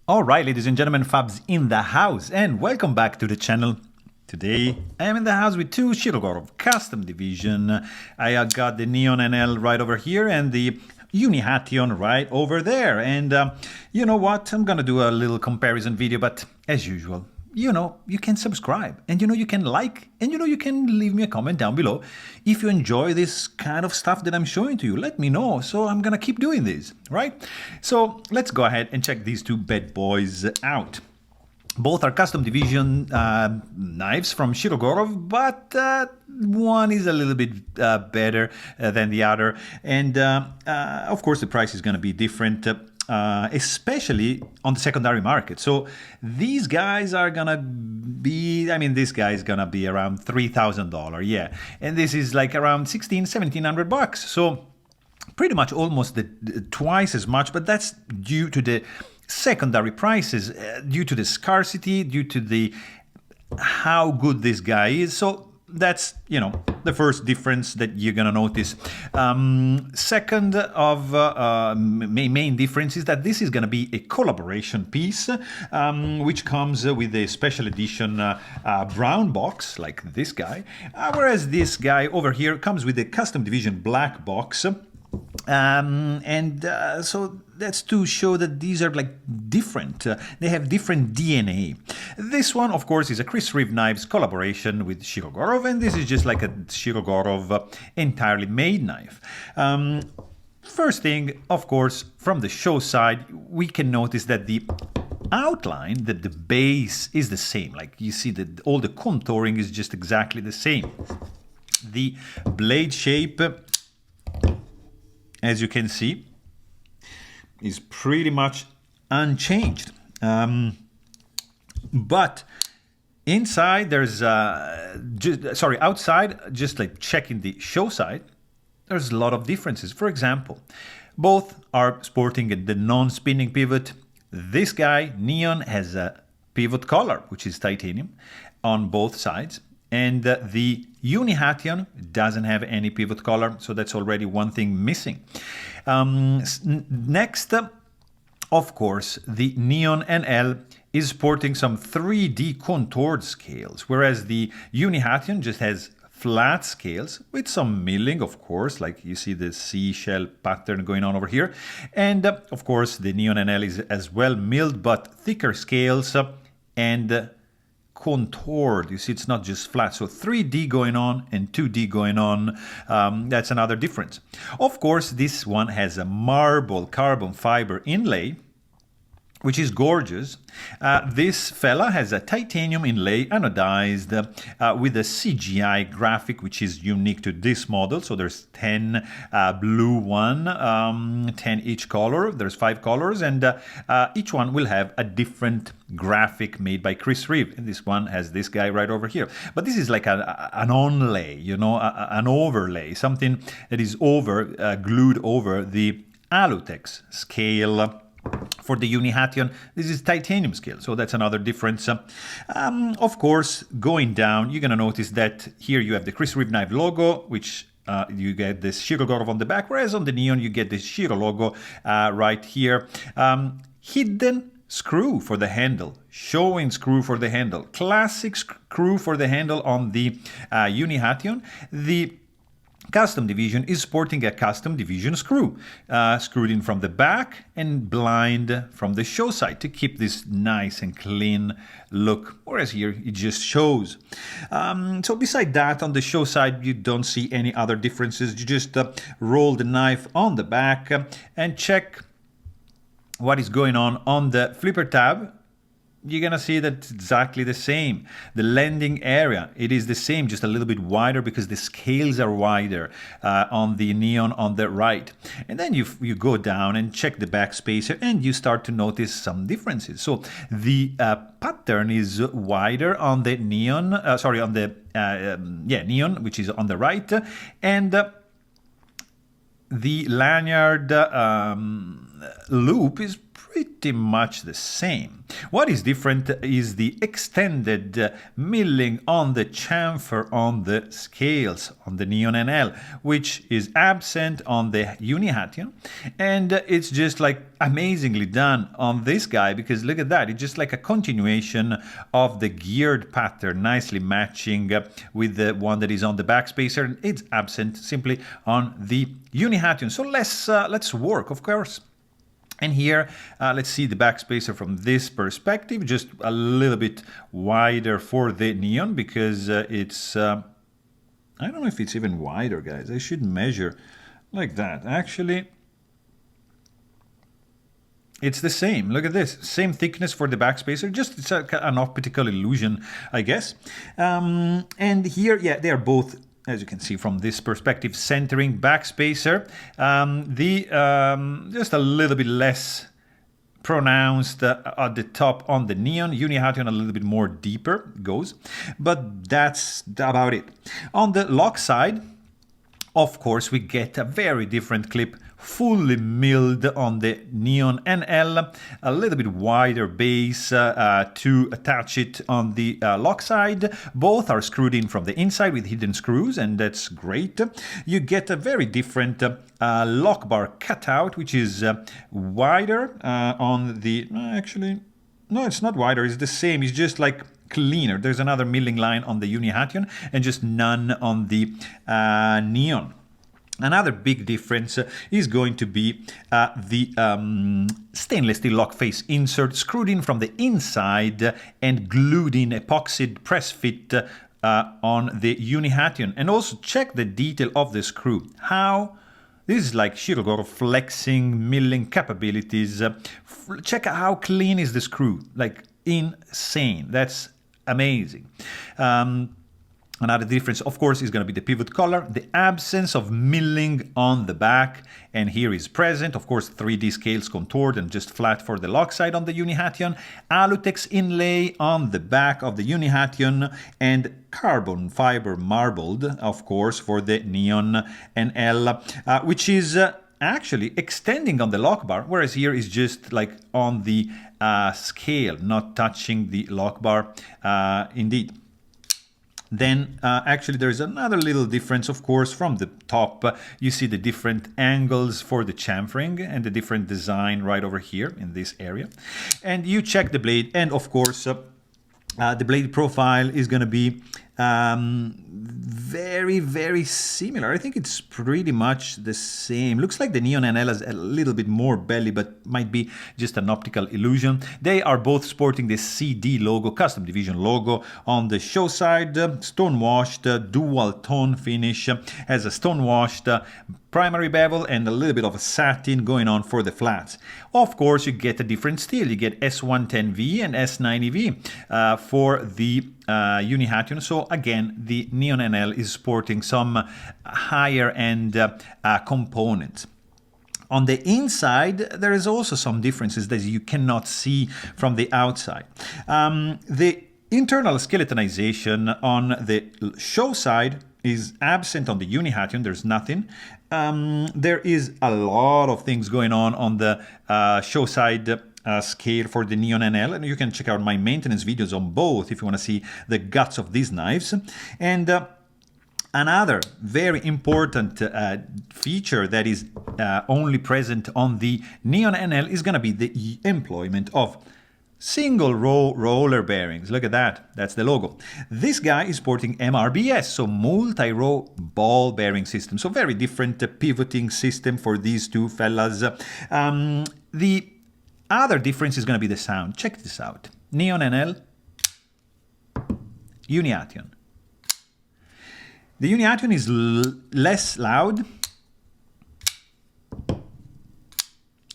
All right, ladies and gentlemen, Fabs in the house, and welcome back to the channel. Today, I am in the house with two Shirogorov custom division. I got the Neon NL right over here and the UniHation right over there. And you know what? I'm gonna do a little comparison video, but as usual, you can subscribe and you can like and you can leave me a comment down below if you enjoy this kind of stuff that I'm showing to you. Let me know, so I'm gonna keep doing this, right? So let's go ahead and check these two bad boys out. Both are custom division knives from Shirogorov, but one is a little bit better than the other, and of course the price is going to be different, especially on the secondary market. So these guys are gonna be, this guy is gonna be around $3,000, yeah, and this is like around $1,700 So pretty much almost twice as much, but that's due to the secondary prices, due to the scarcity, due to the how good this guy is. So that's the first difference that you're gonna notice. Second of main difference is that this is gonna be a collaboration piece, which comes with a special edition brown box like this guy, whereas this guy over here comes with a custom division black box. So that's to show that these are like different. They have different DNA. This one, of course, is a Chris Reeve Knives collaboration with Shirogorov, and this is just like a Shirogorov entirely made knife. First thing, of course, from the show side, we can notice that the outline, that the base is the same. Like you see that all the contouring is just exactly the same. The blade shape, as you can see, is pretty much unchanged. But inside there's, outside, just like checking the show side, there's a lot of differences. For example, both are sporting the non-spinning pivot. This guy, Neon, has a pivot collar, which is titanium, on both sides. And the UniHation doesn't have any pivot collar, so that's already one thing missing. Next, of course, the Neon NL is sporting some 3D contoured scales, whereas the UniHation just has flat scales with some milling, of course, like you see the seashell pattern going on over here. And of course, the Neon NL is as well milled, but thicker scales and contoured. You see, it's not just flat. So 3D going on and 2D going on. That's another difference. Of course, this one has a marble carbon fiber inlay, which is gorgeous. This fella has a titanium inlay anodized with a CGI graphic, which is unique to this model. So there's 10 blue one, 10 each color. There's 5 colors, and each one will have a different graphic made by Chris Reeve. And this one has this guy right over here. But this is like an onlay, an overlay, something that is glued over the Alutex scale. For the UniHation, this is titanium scale, so that's another difference. Of course, going down, you're going to notice that here you have the Chris Reeve Knife logo, which you get this Shirogorov on the back, whereas on the Neon you get the Shiro logo right here. Hidden screw for the handle, showing screw for the handle, classic screw for the handle on the UniHation. The custom division is sporting a custom division screw, screwed in from the back and blind from the show side to keep this nice and clean look, whereas here it just shows. So beside that, on the show side, you don't see any other differences. You just roll the knife on the back and check what is going on the flipper tab. You're gonna see that it's exactly the same. The landing area, it is the same, just a little bit wider because the scales are wider on the Neon on the right. And then you go down and check the back spacer and you start to notice some differences. So the pattern is wider on the Neon, Neon, which is on the right, and the lanyard loop is pretty much the same. What is different is the extended milling on the chamfer on the scales on the Neon NL, which is absent on the UniHation, and it's just like amazingly done on this guy, because look at that, it's just like a continuation of the geared pattern, nicely matching with the one that is on the backspacer, and it's absent simply on the UniHation. So let's work, of course. And here, let's see the backspacer from this perspective, just a little bit wider for the Neon, because it's, I don't know if it's even wider, guys. I should measure like that. Actually, it's the same. Look at this. Same thickness for the backspacer. Just it's an optical illusion, I guess. And here, yeah, they are both, as you can see from this perspective, centering backspacer. Just a little bit less pronounced at the top on the Neon. UniHation a little bit more deeper goes, but that's about it. On the lock side, of course, we get a very different clip, fully milled on the Neon NL, a little bit wider base to attach it on the lock side. Both are screwed in from the inside with hidden screws, and that's great. You get a very different lock bar cutout, which is wider on the... Actually, no, it's not wider, it's the same, it's just like cleaner. There's another milling line on the UniHation and just none on the Neon. Another big difference is going to be the stainless steel lock face insert screwed in from the inside and glued in epoxied press fit on the UniHation. And also check the detail of the screw. How this is like Shirogorov flexing milling capabilities. Check out how clean is the screw, like insane. That's amazing. Another difference, of course, is going to be the pivot collar, the absence of milling on the back, and here is present, of course, 3D scales contoured and just flat for the lock side on the UniHation, Alutex inlay on the back of the UniHation, and carbon fiber marbled, of course, for the Neon NL, which is actually extending on the lock bar, whereas here is just like on the scale, not touching the lock bar indeed. Then actually there is another little difference, of course, from the top. You see the different angles for the chamfering and the different design right over here in this area. And you check the blade, and of course the blade profile is going to be very, very similar. I think it's pretty much the same. Looks like the Neon NL has a little bit more belly, but might be just an optical illusion. They are both sporting the CD logo, custom division logo on the show side, stone-washed, dual tone finish, has a stone-washed primary bevel and a little bit of a satin going on for the flats. Of course, you get a different steel. You get S110V and S90V for the UniHation. So again, the Neon NL is sporting some higher end components. On the inside, there is also some differences that you cannot see from the outside. The internal skeletonization on the show side is absent on the UniHation. There's nothing. There is a lot of things going on the show side scale for the Neon NL, and you can check out my maintenance videos on both if you want to see the guts of these knives. And another very important feature that is only present on the Neon NL is going to be the employment of single row roller bearings. Look at that. That's the logo. This guy is sporting MRBS, so multi-row ball bearing system. So very different pivoting system for these two fellas. The other difference is going to be the sound. Check this out. Neon NL, UniHation. The UniHation is less loud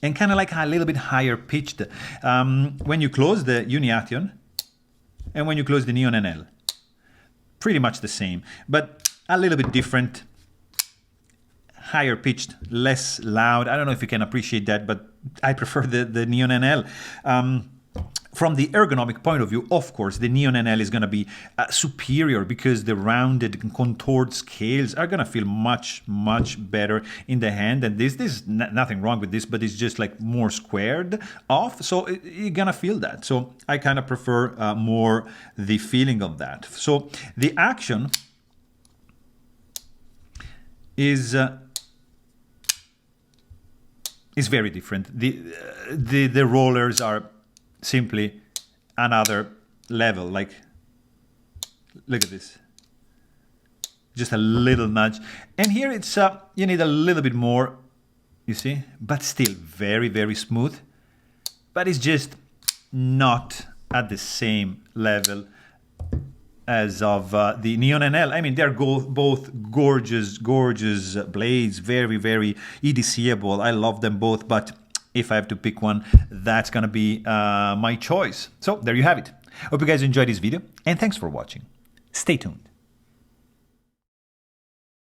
and kind of like a little bit higher pitched when you close the UniHation and when you close the Neon NL. Pretty much the same, but a little bit different. Higher pitched, less loud. I don't know if you can appreciate that, but I prefer the Neon NL. From the ergonomic point of view, of course, the Neon NL is going to be superior because the rounded and contoured scales are going to feel much, much better in the hand. And this is nothing wrong with this, but it's just like more squared off. So you're going to feel that. So I kind of prefer more the feeling of that. So the action is very different. The rollers are simply another level. Like, look at this, just a little nudge, and here it's you need a little bit more, you see, but still very, very smooth, but it's just not at the same level as of the Neon NL. I mean, they're both gorgeous blades, very, very EDCable. I love them both, but if I have to pick one, that's gonna be my choice. So there you have it. Hope you guys enjoyed this video, and thanks for watching. Stay tuned.